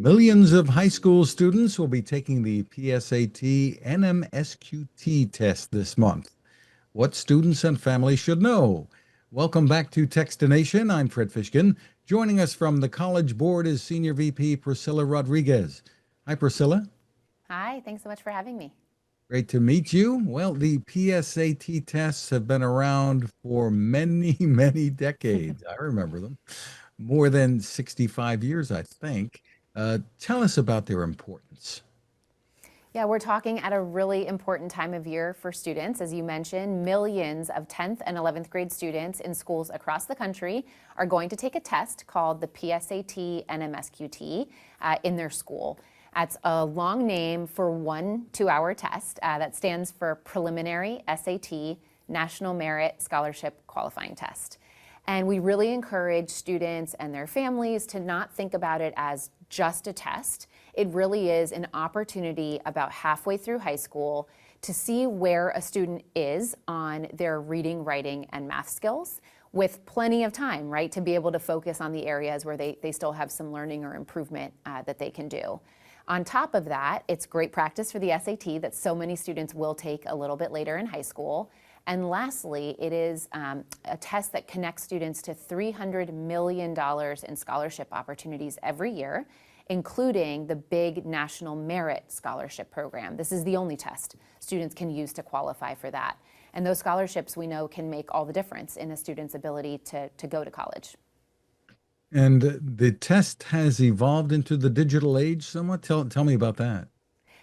Millions of high school students will be taking the PSAT NMSQT test this month. What students and families should know. Welcome back to Techstination. I'm Fred Fishkin. Joining us from the College Board is Senior VP Priscilla Rodriguez. Hi, Priscilla. Hi, thanks so much for having me. Great to meet you. Well, the PSAT tests have been around for many, many decades. I remember them. More than 65 years, I think. Tell us about their importance. Yeah, we're talking at a really important time of year for students. As you mentioned, millions of 10th and 11th grade students in schools across the country are going to take a test called the PSAT NMSQT in their school. That's a long name for one 2-hour test that stands for Preliminary SAT National Merit Scholarship Qualifying Test. And we really encourage students and their families to not think about it as just a test. It really is an opportunity about halfway through high school to see where a student is on their reading, writing, and math skills with plenty of time, right, to be able to focus on the areas where they still have some learning or improvement that they can do. On top of that, it's great practice for the SAT that so many students will take a little bit later in high school. And lastly, it is a test that connects students to $300 million in scholarship opportunities every year, including the big National Merit Scholarship Program. This is the only test students can use to qualify for that. And those scholarships, we know, can make all the difference in a student's ability to go to college. And the test has evolved into the digital age somewhat. Tell me about that.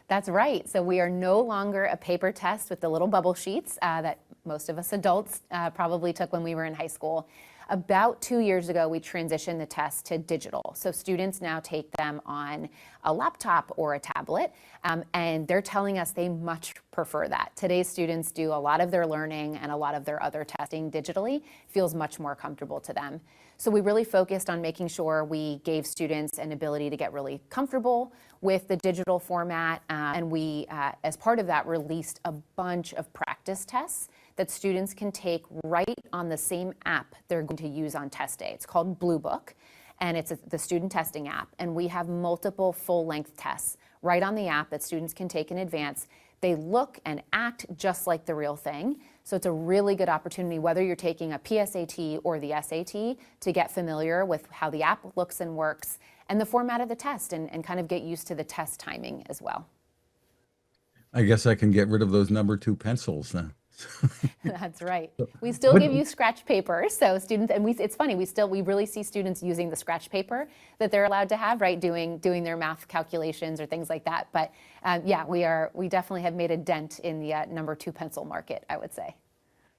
That's right. So we are no longer a paper test with the little bubble sheets that most of us adults probably took when we were in high school. About 2 years ago, we transitioned the test to digital. So students now take them on a laptop or a tablet, and they're telling us they much prefer that. Today's students do a lot of their learning and a lot of their other testing digitally, feels much more comfortable to them. So we really focused on making sure we gave students an ability to get really comfortable with the digital format, and we, as part of that, released a bunch of practice tests that students can take right on the same app they're going to use on test day. It's called Blue Book, and it's the student testing app, and we have multiple full-length tests right on the app that students can take in advance. They look and act just like the real thing. So it's a really good opportunity, whether you're taking a PSAT or the SAT, to get familiar with how the app looks and works and the format of the test and kind of get used to the test timing as well. I guess I can get rid of those number 2 pencils now. That's right. We still give you scratch paper, so students, and it's funny, we really see students using the scratch paper that they're allowed to have, right, doing their math calculations or things like that. But yeah, we definitely have made a dent in the number 2 pencil market, I would say.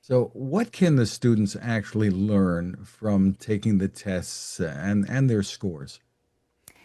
So what can the students actually learn from taking the tests and their scores?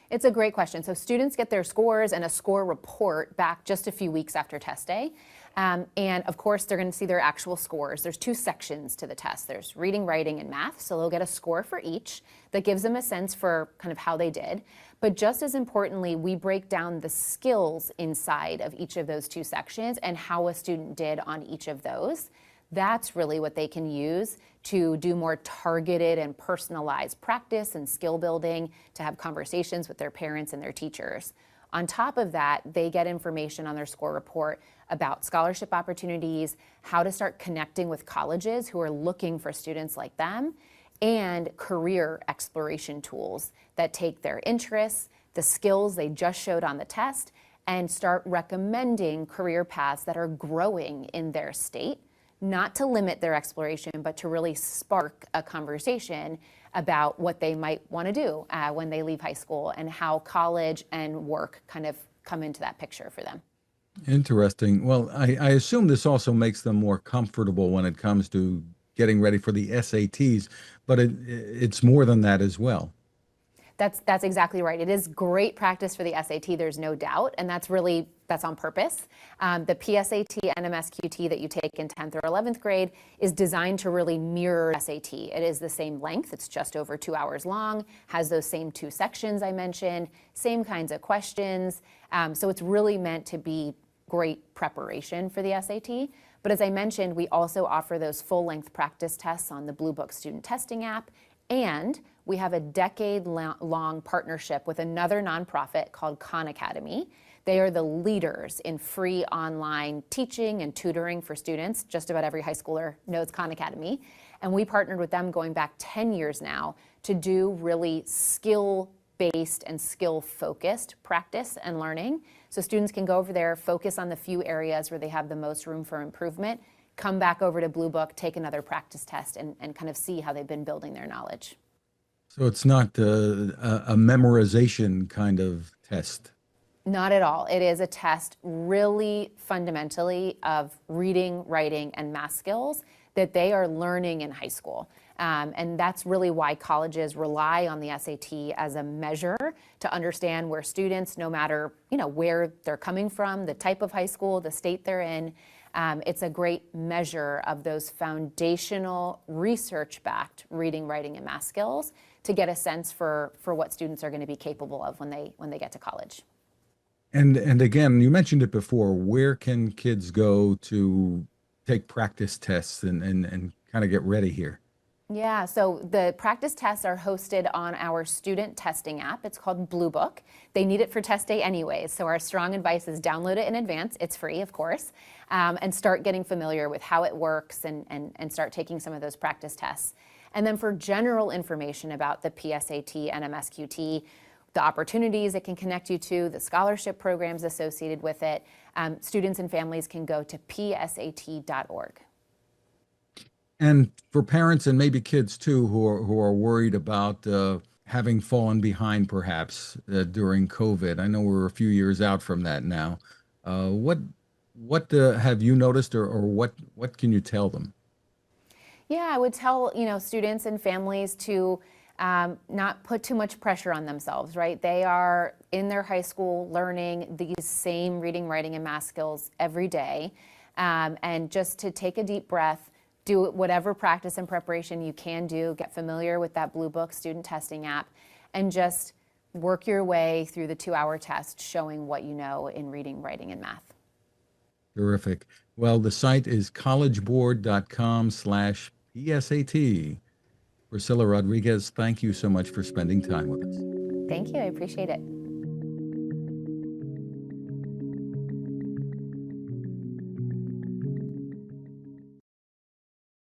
It's a great question. So students get their scores and a score report back just a few weeks after test day. And of course, they're going to see their actual scores. There's 2 sections to the test. There's reading, writing, and math. So they'll get a score for each that gives them a sense for kind of how they did. But just as importantly, we break down the skills inside of each of those 2 sections and how a student did on each of those. That's really what they can use to do more targeted and personalized practice and skill building, to have conversations with their parents and their teachers. On top of that, they get information on their score report about scholarship opportunities, how to start connecting with colleges who are looking for students like them, and career exploration tools that take their interests, the skills they just showed on the test, and start recommending career paths that are growing in their state. Not to limit their exploration, but to really spark a conversation about what they might want to do when they leave high school and how college and work kind of come into that picture for them. Interesting. Well, I assume this also makes them more comfortable when it comes to getting ready for the SATs, but it's more than that as well. That's exactly right. It is great practice for the SAT, there's no doubt, and that's on purpose. The PSAT NMSQT that you take in 10th or 11th grade is designed to really mirror SAT. It is the same length, it's just over 2 hours long, has those same 2 sections I mentioned, same kinds of questions. So it's really meant to be great preparation for the SAT. But as I mentioned, we also offer those full-length practice tests on the Blue Book student testing app And we have a decade-long partnership with another nonprofit called Khan Academy. They are the leaders in free online teaching and tutoring for students. Just about every high schooler knows Khan Academy. And we partnered with them going back 10 years now to do really skill-based and skill-focused practice and learning. So students can go over there, focus on the few areas where they have the most room for improvement, come back over to Blue Book, take another practice test, and kind of see how they've been building their knowledge. So it's not a memorization kind of test. Not at all. It is a test really fundamentally of reading, writing, and math skills that they are learning in high school. And that's really why colleges rely on the SAT as a measure to understand where students, no matter where they're coming from, the type of high school, the state they're in, it's a great measure of those foundational research-backed reading, writing, and math skills to get a sense for what students are going to be capable of when they get to college. And again, you mentioned it before, where can kids go to take practice tests and kind of get ready here? Yeah, so the practice tests are hosted on our student testing app. It's called Blue Book. They need it for test day anyways, so our strong advice is download it in advance. It's free, of course, and start getting familiar with how it works and start taking some of those practice tests. And then for general information about the PSAT, NMSQT, the opportunities it can connect you to, the scholarship programs associated with it, students and families can go to psat.org. And for parents and maybe kids too who are worried about having fallen behind perhaps during COVID. I know we're a few years out from that now. What have you noticed, or what can you tell them? Yeah, I would tell students and families to not put too much pressure on themselves, right? They are in their high school learning these same reading, writing, and math skills every day, and just to take a deep breath, do whatever practice and preparation you can do, get familiar with that Blue Book student testing app, and just work your way through the 2-hour test showing what you know in reading, writing, and math. Terrific. Well, the site is collegeboard.com/PSAT. Priscilla Rodriguez, thank you so much for spending time with us. Thank you. I appreciate it.